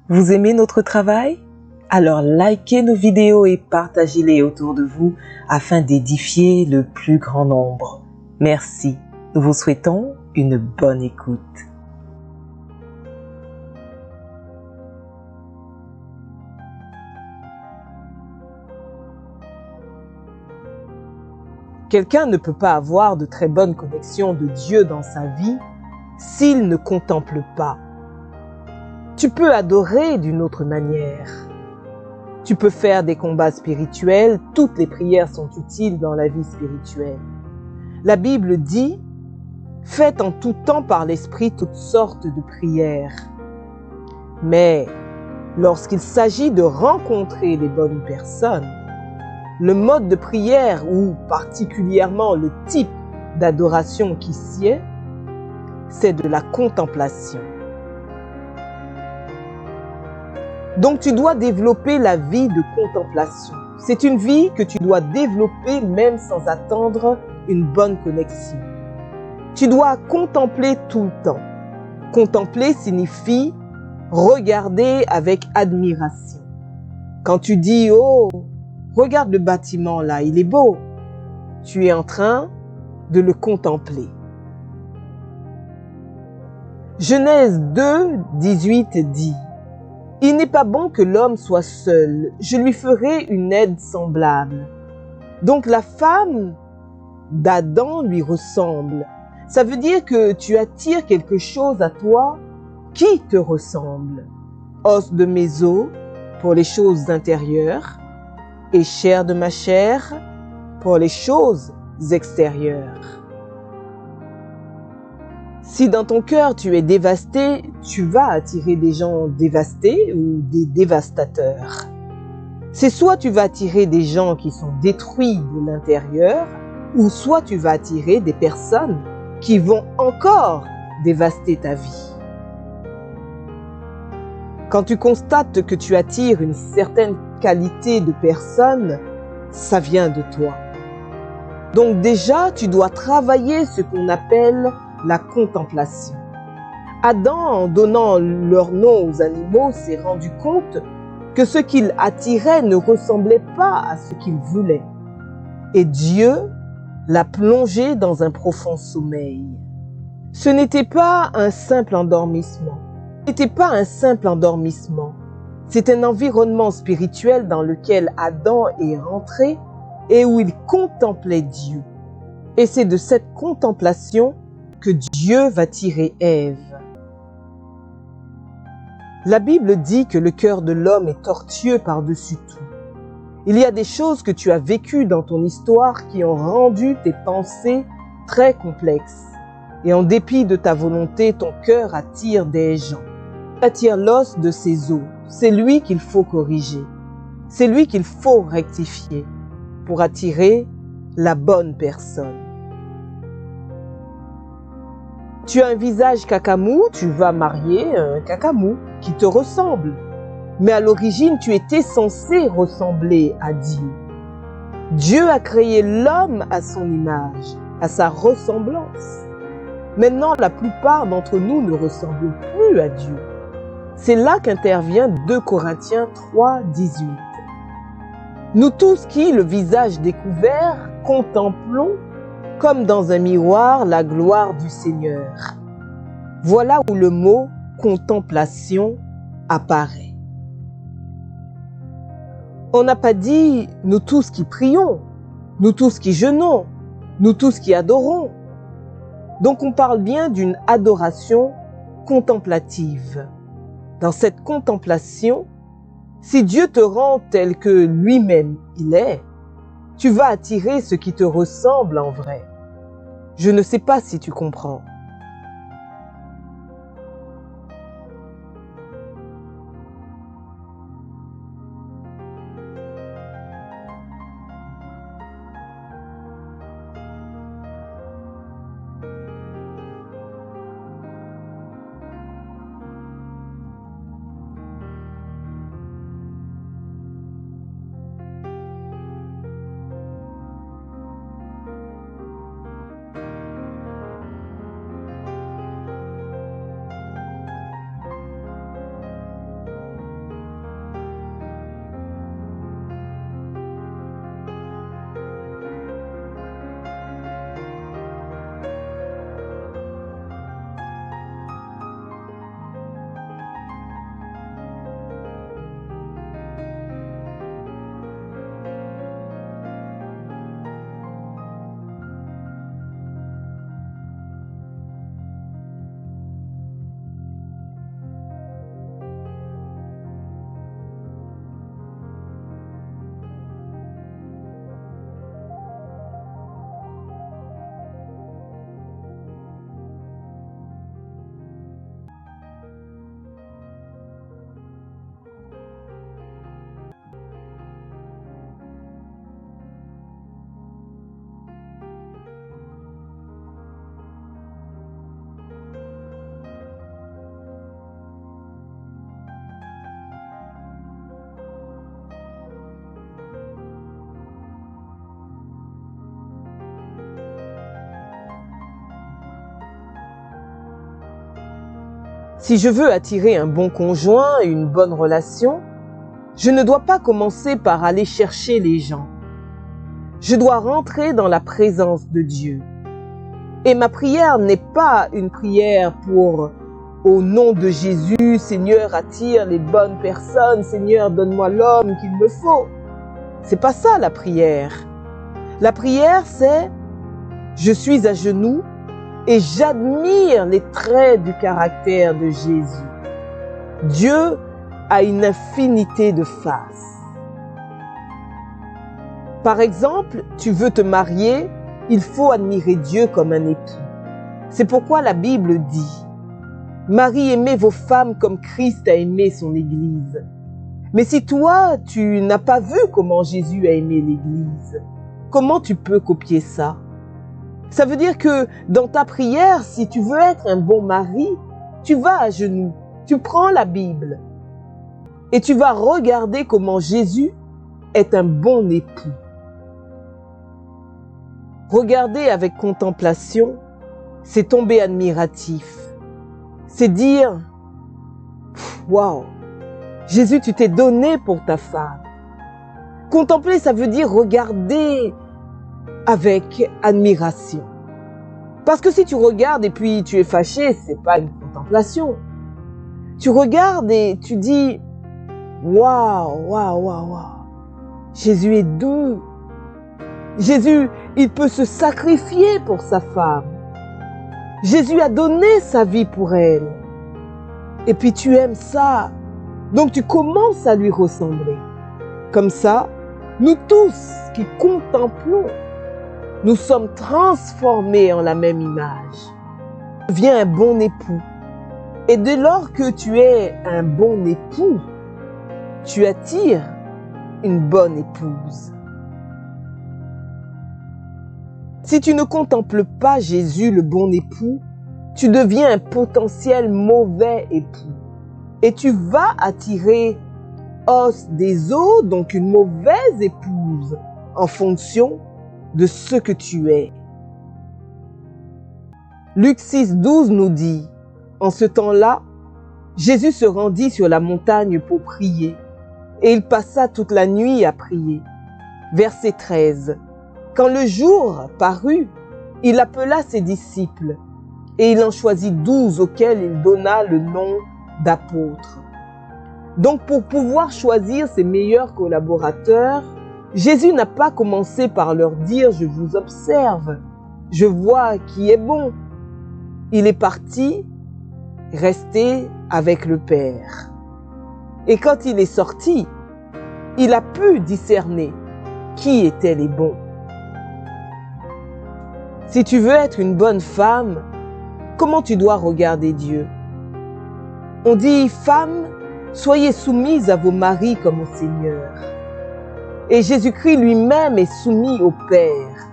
Vous aimez notre travail? Alors likez nos vidéos et partagez-les autour de vous afin d'édifier le plus grand nombre. Merci. Nous vous souhaitons une bonne écoute. Quelqu'un ne peut pas avoir de très bonne connexion de Dieu dans sa vie s'il ne contemple pas. Tu peux adorer d'une autre manière. Tu peux faire des combats spirituels, toutes les prières sont utiles dans la vie spirituelle. La Bible dit « Faites en tout temps par l'Esprit toutes sortes de prières ». Mais lorsqu'il s'agit de rencontrer les bonnes personnes, le mode de prière ou particulièrement le type d'adoration qui sied, c'est de la contemplation. Donc tu dois développer la vie de contemplation. C'est une vie que tu dois développer même sans attendre une bonne connexion. Tu dois contempler tout le temps. Contempler signifie regarder avec admiration. Quand tu dis « Oh, regarde le bâtiment là, il est beau », tu es en train de le contempler. Genèse 2, 18 dit « Il n'est pas bon que l'homme soit seul, je lui ferai une aide semblable. » Donc la femme d'Adam lui ressemble. Ça veut dire que tu attires quelque chose à toi qui te ressemble. Os de mes os pour les choses intérieures et chair de ma chair pour les choses extérieures. Si dans ton cœur tu es dévasté, tu vas attirer des gens dévastés ou des dévastateurs. C'est soit tu vas attirer des gens qui sont détruits de l'intérieur, ou soit tu vas attirer des personnes qui vont encore dévaster ta vie. Quand tu constates que tu attires une certaine qualité de personnes, ça vient de toi. Donc déjà, tu dois travailler ce qu'on appelle la contemplation. Adam, en donnant leur nom aux animaux, s'est rendu compte que ce qu'il attirait ne ressemblait pas à ce qu'il voulait. Et Dieu l'a plongé dans un profond sommeil. Ce n'était pas un simple endormissement. C'est un environnement spirituel dans lequel Adam est rentré et où il contemplait Dieu. Et c'est de cette contemplation que Dieu va tirer Ève. La Bible dit que le cœur de l'homme est tortueux par-dessus tout. Il y a des choses que tu as vécues dans ton histoire qui ont rendu tes pensées très complexes. Et en dépit de ta volonté, ton cœur attire des gens. Il attire l'os de ses os. C'est lui qu'il faut corriger. C'est lui qu'il faut rectifier pour attirer la bonne personne. Tu as un visage cacamou, tu vas marier un cacamou qui te ressemble. Mais à l'origine, tu étais censé ressembler à Dieu. Dieu a créé l'homme à son image, à sa ressemblance. Maintenant, la plupart d'entre nous ne ressemblent plus à Dieu. C'est là qu'intervient 2 Corinthiens 3, 18. Nous tous qui, le visage découvert, contemplons comme dans un miroir la gloire du Seigneur. Voilà où le mot contemplation apparaît. On n'a pas dit nous tous qui prions, nous tous qui jeûnons, nous tous qui adorons. Donc on parle bien d'une adoration contemplative. Dans cette contemplation, si Dieu te rend tel que lui-même il est, tu vas attirer ce qui te ressemble en vrai. Je ne sais pas si tu comprends. Si je veux attirer un bon conjoint et une bonne relation, je ne dois pas commencer par aller chercher les gens. Je dois rentrer dans la présence de Dieu. Et ma prière n'est pas une prière pour « Au nom de Jésus, Seigneur, attire les bonnes personnes, Seigneur, donne-moi l'homme qu'il me faut ». C'est pas ça la prière. La prière, c'est « Je suis à genoux et j'admire les traits du caractère de Jésus. Dieu a une infinité de faces. » Par exemple, tu veux te marier, il faut admirer Dieu comme un époux. C'est pourquoi la Bible dit « Marie, aimez vos femmes comme Christ a aimé son Église. » Mais si toi, tu n'as pas vu comment Jésus a aimé l'Église, comment tu peux copier ça? Ça veut dire que dans ta prière, si tu veux être un bon mari, tu vas à genoux, tu prends la Bible et tu vas regarder comment Jésus est un bon époux. Regarder avec contemplation, c'est tomber admiratif. C'est dire « Waouh, Jésus, tu t'es donné pour ta femme. » Contempler, ça veut dire regarder avec admiration. Parce que si tu regardes et puis tu es fâché, c'est pas une contemplation. Tu regardes et tu dis « Waouh, waouh, waouh, waouh, Jésus est doux. Jésus, il peut se sacrifier pour sa femme. Jésus a donné sa vie pour elle. Et puis tu aimes ça. Donc tu commences à lui ressembler. Comme ça, nous tous qui contemplons, nous sommes transformés en la même image. Deviens un bon époux. Et dès lors que tu es un bon époux, tu attires une bonne épouse. Si tu ne contemples pas Jésus, le bon époux, tu deviens un potentiel mauvais époux. Et tu vas attirer os des os, donc une mauvaise épouse, en fonction de ce que tu es. Luc 6,12 nous dit, en ce temps-là, Jésus se rendit sur la montagne pour prier, et il passa toute la nuit à prier. Verset 13. Quand le jour parut, il appela ses disciples, et il en choisit 12 auxquels il donna le nom d'apôtres. Donc pour pouvoir choisir ses meilleurs collaborateurs, Jésus n'a pas commencé par leur dire « Je vous observe, je vois qui est bon ». Il est parti rester avec le Père. Et quand il est sorti, il a pu discerner qui étaient les bons. Si tu veux être une bonne femme, comment tu dois regarder Dieu? On dit « Femmes, soyez soumises à vos maris comme au Seigneur ». Et Jésus-Christ lui-même est soumis au Père.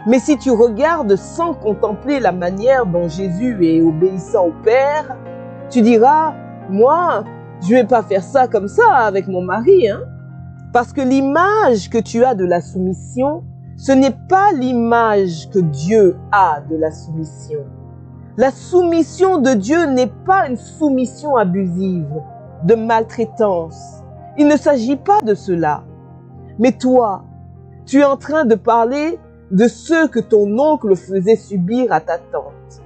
Mais si tu regardes sans contempler la manière dont Jésus est obéissant au Père, tu diras « Moi, je ne vais pas faire ça comme ça avec mon mari, hein ». Parce que l'image que tu as de la soumission, ce n'est pas l'image que Dieu a de la soumission. La soumission de Dieu n'est pas une soumission abusive, de maltraitance. Il ne s'agit pas de cela. Mais toi, tu es en train de parler de ce que ton oncle faisait subir à ta tante.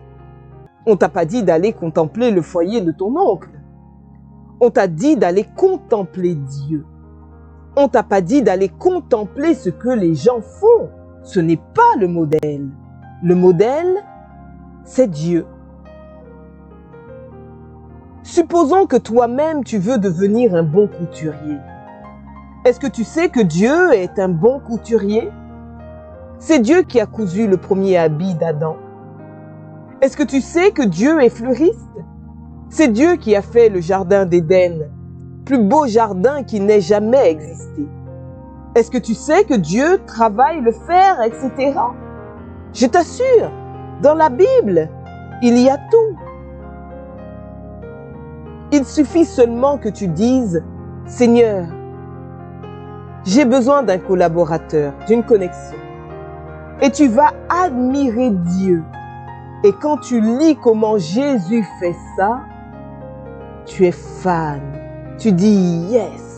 On t'a pas dit d'aller contempler le foyer de ton oncle. On t'a dit d'aller contempler Dieu. On t'a pas dit d'aller contempler ce que les gens font. Ce n'est pas le modèle. Le modèle, c'est Dieu. Supposons que toi-même tu veux devenir un bon couturier. Est-ce que tu sais que Dieu est un bon couturier? C'est Dieu qui a cousu le premier habit d'Adam. Est-ce que tu sais que Dieu est fleuriste? C'est Dieu qui a fait le jardin d'Éden, plus beau jardin qui n'ait jamais existé. Est-ce que tu sais que Dieu travaille le fer, etc.? Je t'assure, dans la Bible, il y a tout. Il suffit seulement que tu dises « Seigneur, j'ai besoin d'un collaborateur, d'une connexion. » Et tu vas admirer Dieu. Et quand tu lis comment Jésus fait ça, tu es fan, tu dis yes.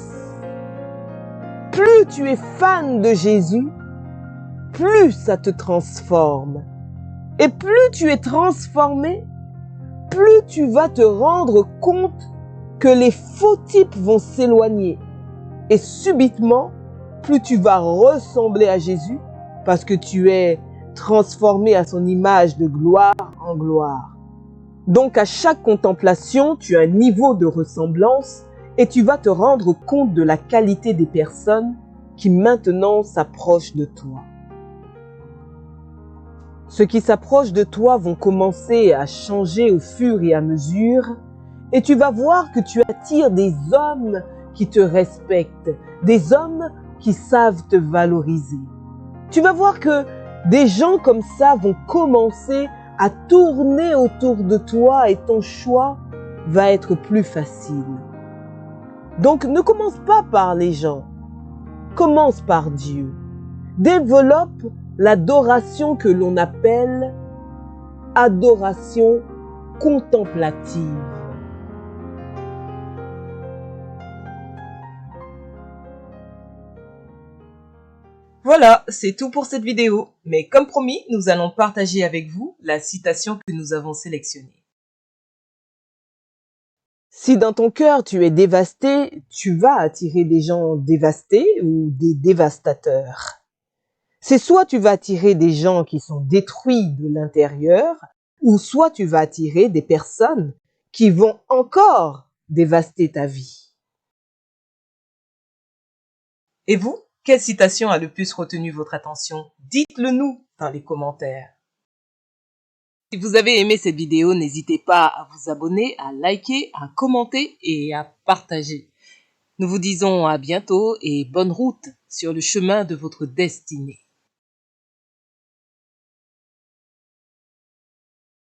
Plus tu es fan de Jésus, plus ça te transforme. Et plus tu es transformé, plus tu vas te rendre compte que les faux types vont s'éloigner. Et subitement, plus tu vas ressembler à Jésus parce que tu es transformé à son image de gloire en gloire. Donc à chaque contemplation, tu as un niveau de ressemblance et tu vas te rendre compte de la qualité des personnes qui maintenant s'approchent de toi. Ceux qui s'approchent de toi vont commencer à changer au fur et à mesure et tu vas voir que tu attires des hommes qui te respectent, des hommes qui savent te valoriser. Tu vas voir que des gens comme ça vont commencer à tourner autour de toi et ton choix va être plus facile. Donc ne commence pas par les gens, commence par Dieu. Développe l'adoration que l'on appelle adoration contemplative. Voilà, c'est tout pour cette vidéo. Mais comme promis, nous allons partager avec vous la citation que nous avons sélectionnée. Si dans ton cœur tu es dévasté, tu vas attirer des gens dévastés ou des dévastateurs. C'est soit tu vas attirer des gens qui sont détruits de l'intérieur, ou soit tu vas attirer des personnes qui vont encore dévaster ta vie. Et vous, quelle citation a le plus retenu votre attention? Dites-le nous dans les commentaires. Si vous avez aimé cette vidéo, n'hésitez pas à vous abonner, à liker, à commenter et à partager. Nous vous disons à bientôt et bonne route sur le chemin de votre destinée.